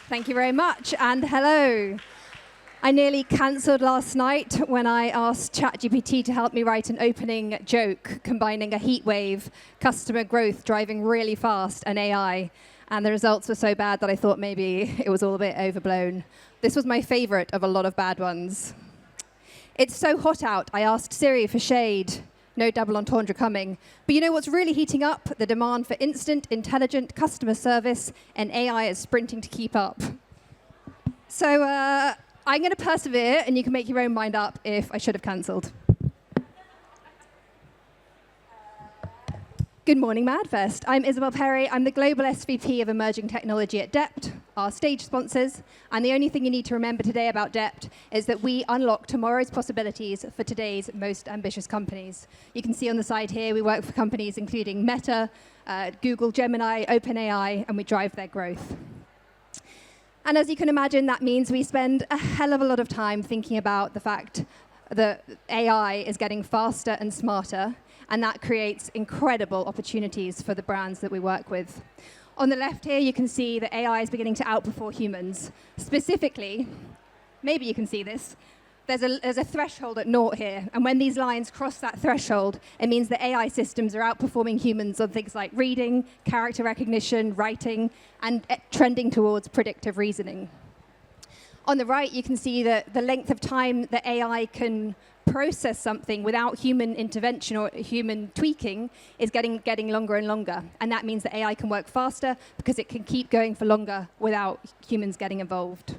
Thank you very much, and hello. I nearly cancelled last night when I asked ChatGPT to help me write an opening joke combining a heat wave, customer growth driving really fast, and AI. And the results were so bad that I thought maybe it was all a bit overblown. This was my favorite of a lot of bad ones. It's so hot out, I asked Siri for shade. No double entendre coming. But you know what's really heating up? The demand for instant, intelligent customer service, and AI is sprinting to keep up. So I'm going to persevere, and you can make your own mind up if I should have cancelled. Good morning, MadFest. I'm Isabel Perry. I'm the Global SVP of Emerging Technology at DEPT, our stage sponsors. And the only thing you need to remember today about DEPT is that we unlock tomorrow's possibilities for today's most ambitious companies. You can see on the side here, we work for companies including Meta, Google, Gemini, OpenAI, and we drive their growth. And as you can imagine, that means we spend a hell of a lot of time thinking about the fact that AI is getting faster and smarter, and that creates incredible opportunities for the brands that we work with. On the left here, you can see that AI is beginning to outperform humans. Specifically, maybe you can see this, there's a threshold at 0 here, and when these lines cross that threshold, it means that AI systems are outperforming humans on things like reading, character recognition, writing, and trending towards predictive reasoning. On the right, you can see that the length of time that AI can process something without human intervention or human tweaking is getting longer and longer. And that means that AI can work faster because it can keep going for longer without humans getting involved.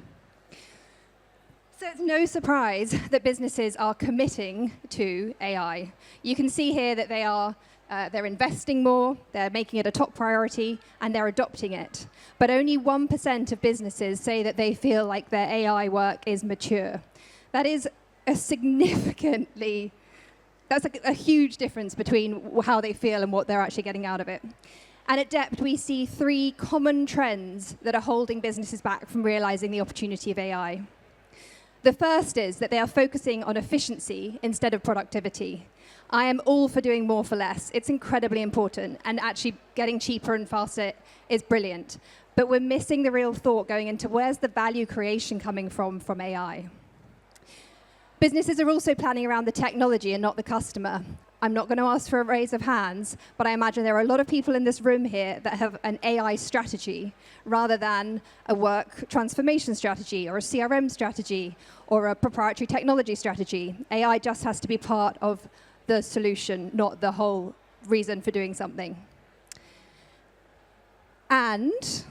So it's no surprise that businesses are committing to AI. You can see here that they're investing more, they're making it a top priority, and they're adopting it. But only 1% of businesses say that they feel like their AI work is mature. That is that's a huge difference between how they feel and what they're actually getting out of it. And at DEPT, we see 3 common trends that are holding businesses back from realizing the opportunity of AI. The first is that they are focusing on efficiency instead of productivity. I am all for doing more for less. It's incredibly important, and actually getting cheaper and faster is brilliant. But we're missing the real thought going into where's the value creation coming from AI. Businesses are also planning around the technology and not the customer. I'm not going to ask for a raise of hands, but I imagine there are a lot of people in this room here that have an AI strategy rather than a work transformation strategy or a CRM strategy or a proprietary technology strategy. AI just has to be part of the solution, not the whole reason for doing something. And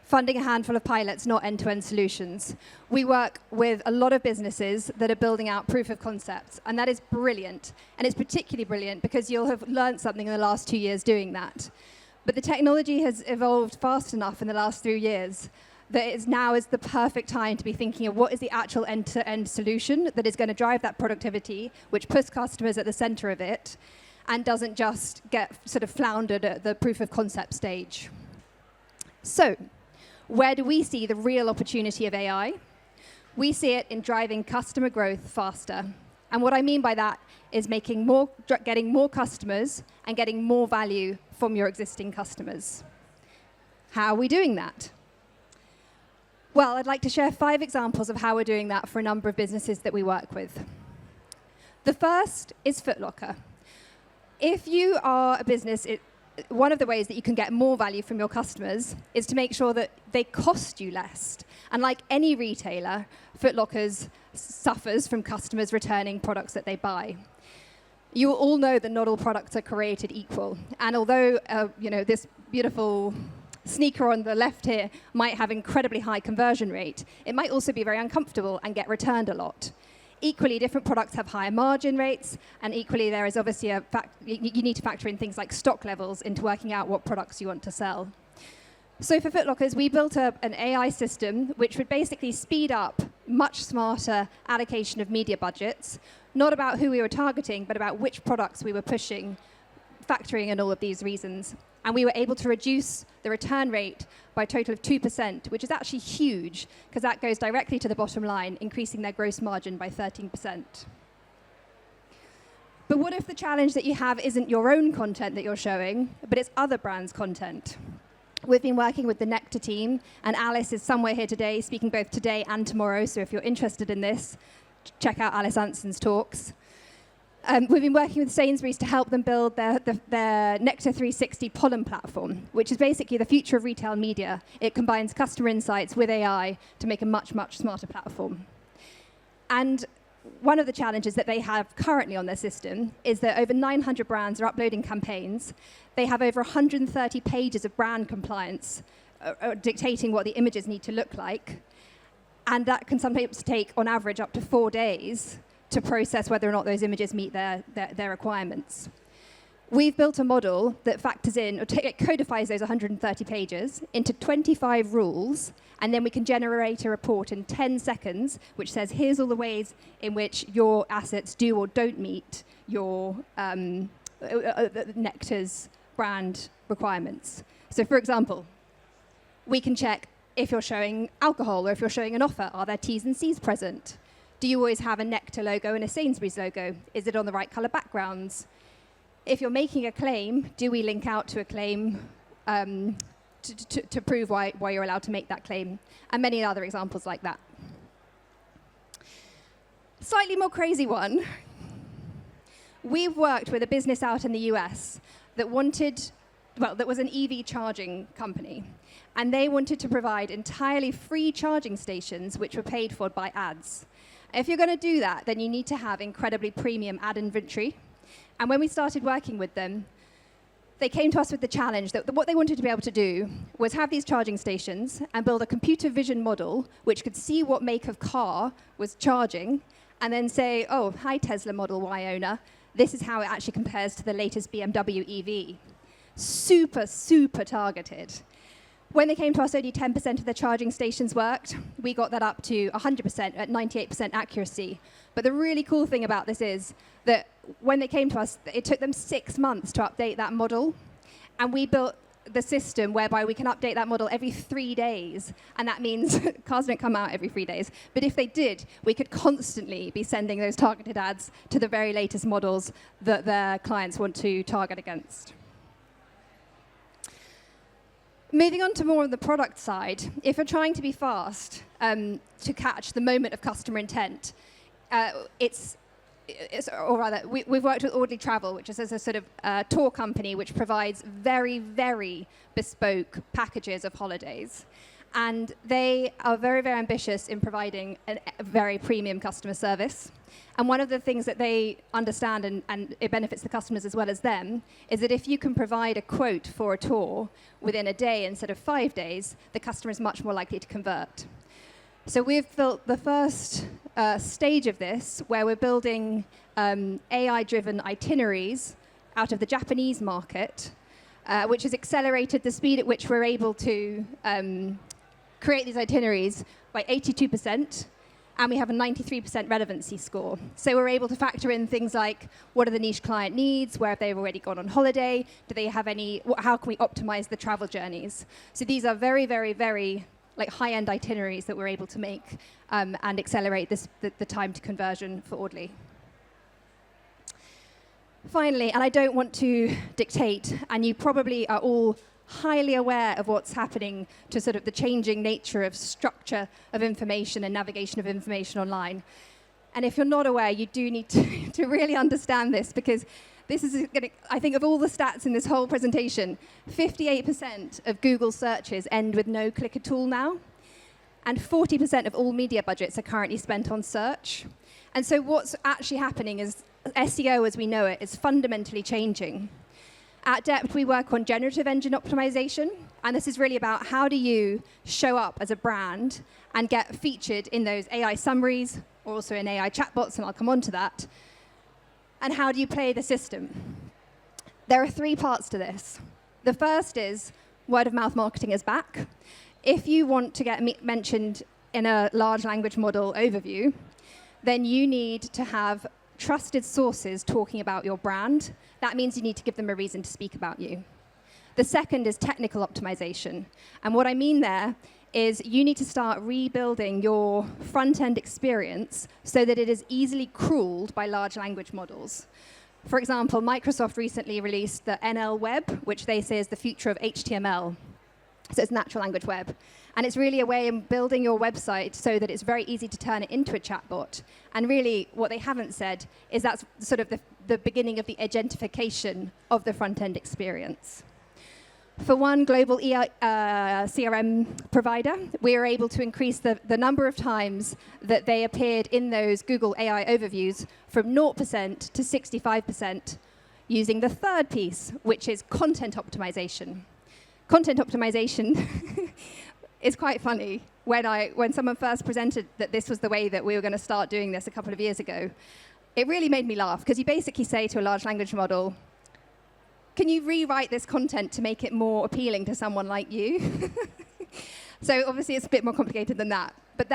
funding a handful of pilots, not end-to-end solutions. We work with a lot of businesses that are building out proof of concepts, and that is brilliant. And it's particularly brilliant because you'll have learned something in the last 2 years doing that. But the technology has evolved fast enough in the last 3 years that now is the perfect time to be thinking of what is the actual end-to-end solution that is going to drive that productivity, which puts customers at the center of it, and doesn't just get sort of floundered at the proof of concept stage. So, where do we see the real opportunity of AI? We see it in driving customer growth faster. And what I mean by that is getting more customers and getting more value from your existing customers. How are we doing that? Well, I'd like to share 5 examples of how we're doing that for a number of businesses that we work with. The first is Foot Locker. If you are a business, one of the ways that you can get more value from your customers is to make sure that they cost you less. And like any retailer, Foot Locker suffers from customers returning products that they buy. You all know that not all products are created equal. And although this beautiful sneaker on the left here might have incredibly high conversion rate, it might also be very uncomfortable and get returned a lot. Equally, different products have higher margin rates, and equally there is obviously you need to factor in things like stock levels into working out what products you want to sell. So for Foot Lockers, we built an AI system which would basically speed up much smarter allocation of media budgets, not about who we were targeting, but about which products we were pushing, factoring in all of these reasons. And we were able to reduce the return rate by a total of 2%, which is actually huge, because that goes directly to the bottom line, increasing their gross margin by 13%. But what if the challenge that you have isn't your own content that you're showing, but it's other brands' content? We've been working with the Nectar team, and Alice is somewhere here today, speaking both today and tomorrow. So if you're interested in this, check out Alice Anson's talks. We've been working with Sainsbury's to help them build their Nectar 360 pollen platform, which is basically the future of retail media. It combines customer insights with AI to make a much, much smarter platform. And one of the challenges that they have currently on their system is that over 900 brands are uploading campaigns. They have over 130 pages of brand compliance dictating what the images need to look like. And that can sometimes take, on average, up to 4 days to process whether or not those images meet their requirements. We've built a model that factors in, or codifies those 130 pages into 25 rules, and then we can generate a report in 10 seconds, which says, here's all the ways in which your assets do or don't meet your Nectar's brand requirements. So for example, we can check if you're showing alcohol or if you're showing an offer, are there T's and C's present? Do you always have a Nectar logo and a Sainsbury's logo? Is it on the right color backgrounds? If you're making a claim, do we link out to a claim to prove why you're allowed to make that claim? And many other examples like that. Slightly more crazy one. We've worked with a business out in the US that that was an EV charging company. And they wanted to provide entirely free charging stations which were paid for by ads. If you're going to do that, then you need to have incredibly premium ad inventory. And when we started working with them, they came to us with the challenge that what they wanted to be able to do was have these charging stations and build a computer vision model which could see what make of car was charging and then say, oh, hi, Tesla Model Y owner. This is how it actually compares to the latest BMW EV. Super, super targeted. When they came to us, only 10% of the charging stations worked. We got that up to 100% at 98% accuracy. But the really cool thing about this is that when they came to us, it took them 6 months to update that model. And we built the system whereby we can update that model every 3 days. And that means cars don't come out every 3 days. But if they did, we could constantly be sending those targeted ads to the very latest models that their clients want to target against. Moving on to more of the product side, if you're trying to be fast to catch the moment of customer intent, we've worked with Audley Travel, which is a sort of tour company which provides very, very bespoke packages of holidays. And they are very, very ambitious in providing a very premium customer service. And one of the things that they understand, and it benefits the customers as well as them, is that if you can provide a quote for a tour within a day instead of 5 days, the customer is much more likely to convert. So we've built the first stage of this, where we're building AI-driven itineraries out of the Japanese market, which has accelerated the speed at which we're able to create these itineraries by 82%. And we have a 93% relevancy score. So we're able to factor in things like, what are the niche client needs? Where have they already gone on holiday? Do they have how can we optimize the travel journeys? So these are very, very, very high-end itineraries that we're able to make and accelerate the time to conversion for Audley. Finally, and I don't want to dictate, and you probably are all highly aware of what's happening to sort of the changing nature of structure of information and navigation of information online. And if you're not aware, you do need to really understand this, because this is I think of all the stats in this whole presentation, 58% of Google searches end with no click at all now. And 40% of all media budgets are currently spent on search. And so what's actually happening is SEO as we know it is fundamentally changing. At DEPT, we work on generative engine optimization, and this is really about how do you show up as a brand and get featured in those AI summaries, or also in AI chatbots, and I'll come on to that, and how do you play the system? There are 3 parts to this. The first is word of mouth marketing is back. If you want to get mentioned in a large language model overview, then you need to have trusted sources talking about your brand. That means you need to give them a reason to speak about you. The second is technical optimization. And what I mean there is you need to start rebuilding your front-end experience so that it is easily crawled by large language models. For example, Microsoft recently released the NL Web, which they say is the future of HTML. So it's natural language web. And it's really a way of building your website so that it's very easy to turn it into a chatbot. And really, what they haven't said is that's sort of the beginning of the agentification of the front-end experience. For one global CRM provider, we were able to increase the number of times that they appeared in those Google AI overviews from 0% to 65% using the third piece, which is content optimization. Content optimization is quite funny. When someone first presented that this was the way that we were going to start doing this a couple of years ago, it really made me laugh, because you basically say to a large language model, can you rewrite this content to make it more appealing to someone like you? So obviously it's a bit more complicated than that, but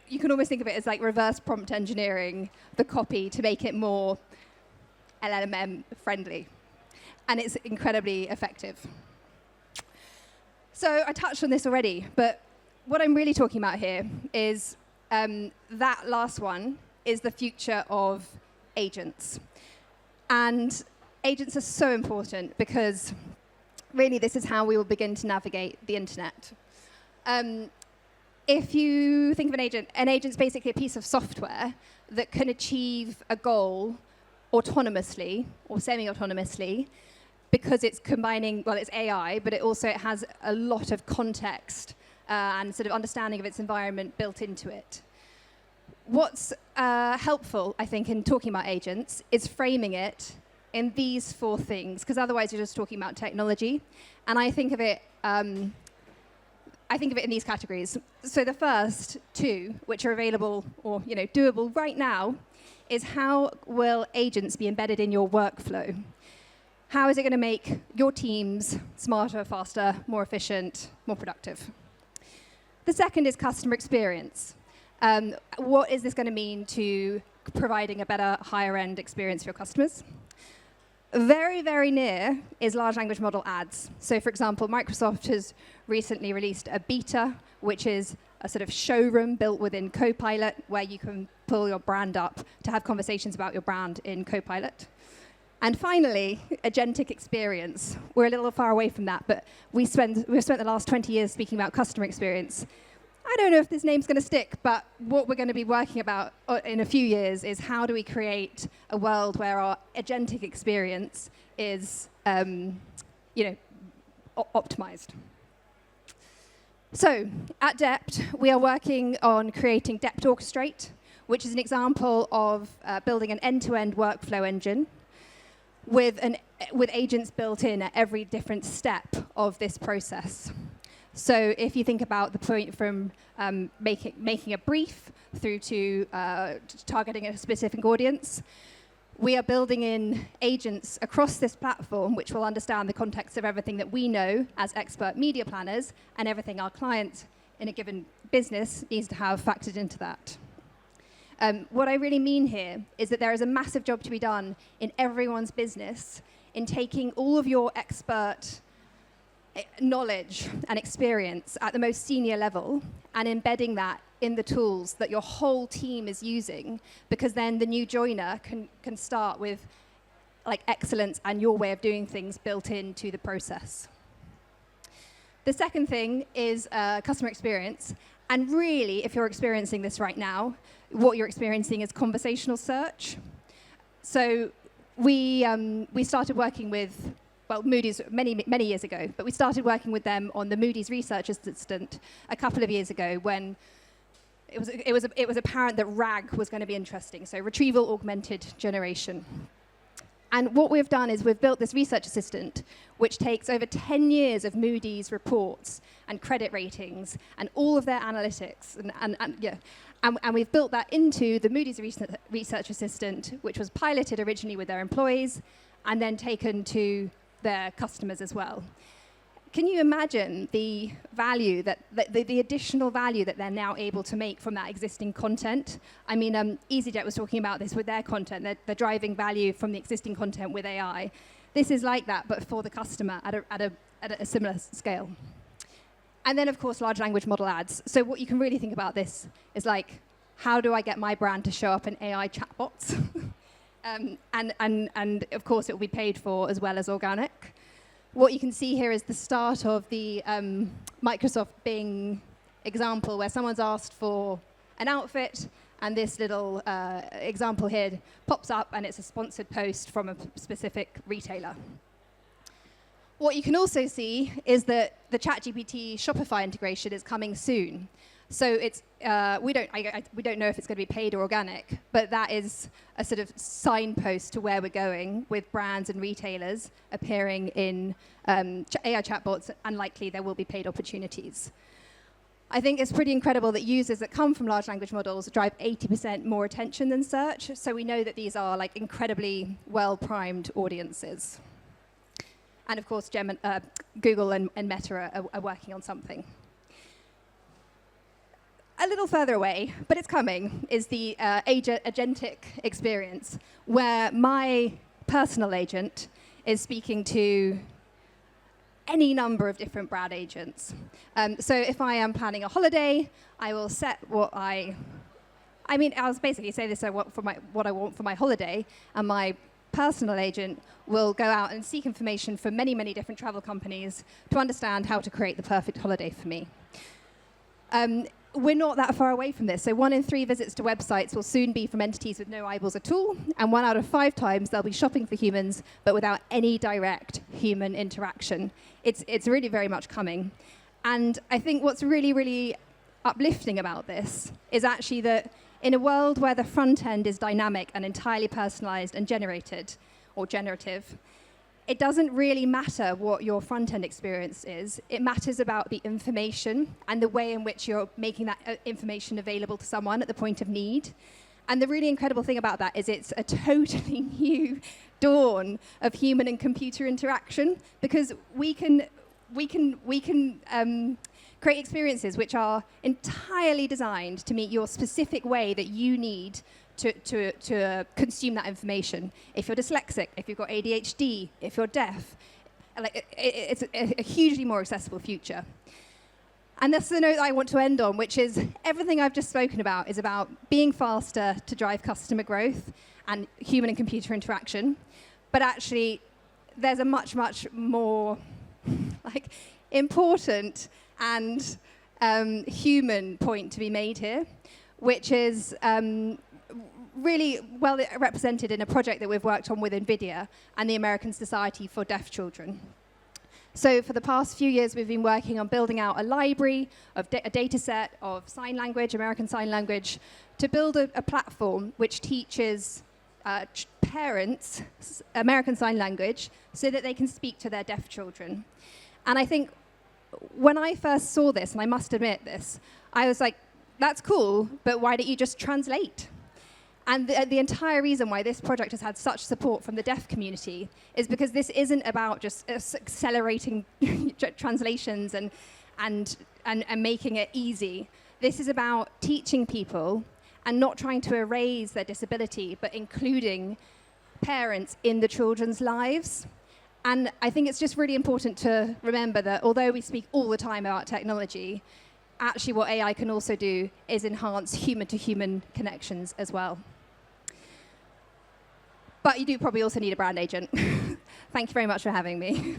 you can almost think of it as like reverse prompt engineering the copy to make it more LLM friendly. And it's incredibly effective. So I touched on this already, but what I'm really talking about here is that last one is the future of agents. And agents are so important because really this is how we will begin to navigate the internet. If you think of an agent's basically a piece of software that can achieve a goal autonomously or semi-autonomously, because it's combining, well, it's AI, but it has a lot of context and sort of understanding of its environment built into it. What's helpful, I think, in talking about agents is framing it in these four things, because otherwise you're just talking about technology. And I think of it in these categories. So the first two, which are available or doable right now, is how will agents be embedded in your workflow? How is it going to make your teams smarter, faster, more efficient, more productive? The second is customer experience. What is this going to mean to providing a better, higher-end experience for your customers? Very, very near is large language model ads. So, for example, Microsoft has recently released a beta, which is a sort of showroom built within Copilot, where you can pull your brand up to have conversations about your brand in Copilot. And finally, agentic experience. We're a little far away from that, but we've spent the last 20 years speaking about customer experience. I don't know if this name's going to stick, but what we're going to be working about in a few years is how do we create a world where our agentic experience is, optimized. So at DEPT, we are working on creating DEPT Orchestrate, which is an example of building an end-to-end workflow engine with agents built in at every different step of this process. So if you think about the point from making a brief through to targeting a specific audience, we are building in agents across this platform which will understand the context of everything that we know as expert media planners and everything our client in a given business needs to have factored into that. What I really mean here is that there is a massive job to be done in everyone's business in taking all of your expert knowledge and experience at the most senior level and embedding that in the tools that your whole team is using, because then the new joiner can start with like excellence and your way of doing things built into the process. The second thing is customer experience. And really, if you're experiencing this right now, what you're experiencing is conversational search. So we started working with, well, Moody's many years ago, but we started working with them on the Moody's Research Assistant a couple of years ago when it was apparent that RAG was going to be interesting, so retrieval augmented generation. And what we've done is we've built this research assistant which takes over 10 years of Moody's reports and credit ratings and all of their analytics. And we've built that into the Moody's research assistant, which was piloted originally with their employees and then taken to their customers as well. Can you imagine the value the additional value that they're now able to make from that existing content? I mean, EasyJet was talking about this with their content. They're driving value from the existing content with AI. This is like that, but for the customer at a similar scale. And then, of course, large language model ads. So what you can really think about this is like, how do I get my brand to show up in AI chatbots? And of course, it will be paid for as well as organic. what you can see here is the start of the Microsoft Bing example, where someone's asked for an outfit, and this little example here pops up, and it's a sponsored post from a specific retailer. What you can also see is that the ChatGPT Shopify integration is coming soon. So it's we don't know if it's going to be paid or organic, but that is a sort of signpost to where we're going with brands and retailers appearing in AI chatbots, and likely there will be paid opportunities. I think it's pretty incredible that users that come from large language models drive 80% more attention than search. So we know that these are like incredibly well-primed audiences. And of course, Google and Meta are working on something. A little further away, but it's coming, is the agentic experience, where my personal agent is speaking to any number of different brand agents. So if I am planning a holiday, I will set I'll basically say this, what I want for my holiday, and my personal agent will go out and seek information from many, many different travel companies to understand how to create the perfect holiday for me. We're not that far away from this. So 1 in 3 visits to websites will soon be from entities with no eyeballs at all, and 1 out of 5 times they'll be shopping for humans, but without any direct human interaction. It's really very much coming. And I think what's really, really uplifting about this is actually that in a world where the front end is dynamic and entirely personalized and generated, or generative, it doesn't really matter what your front-end experience is. It matters about the information and the way in which you're making that information available to someone at the point of need. And the really incredible thing about that is it's a totally new dawn of human and computer interaction, because we can create experiences which are entirely designed to meet your specific way that you need to consume that information. If you're dyslexic, if you've got ADHD, if you're deaf, it's a hugely more accessible future. And that's the note I want to end on, which is everything I've just spoken about is about being faster to drive customer growth and human and computer interaction. But actually, there's a much, much more important and human point to be made here, which is really well represented in a project that we've worked on with NVIDIA and the American Society for Deaf Children. So for the past few years, we've been working on building out a library of a data set of sign language, American Sign Language, to build a platform which teaches parents American Sign Language so that they can speak to their deaf children. And I think when I first saw this, and I must admit this, I was like, that's cool, but why don't you just translate? And the entire reason why this project has had such support from the deaf community is because this isn't about just accelerating translations and making it easy. This is about teaching people and not trying to erase their disability, but including parents in the children's lives. And I think it's just really important to remember that although we speak all the time about technology, actually what AI can also do is enhance human-to-human connections as well. But you do probably also need a brand agent. Thank you very much for having me.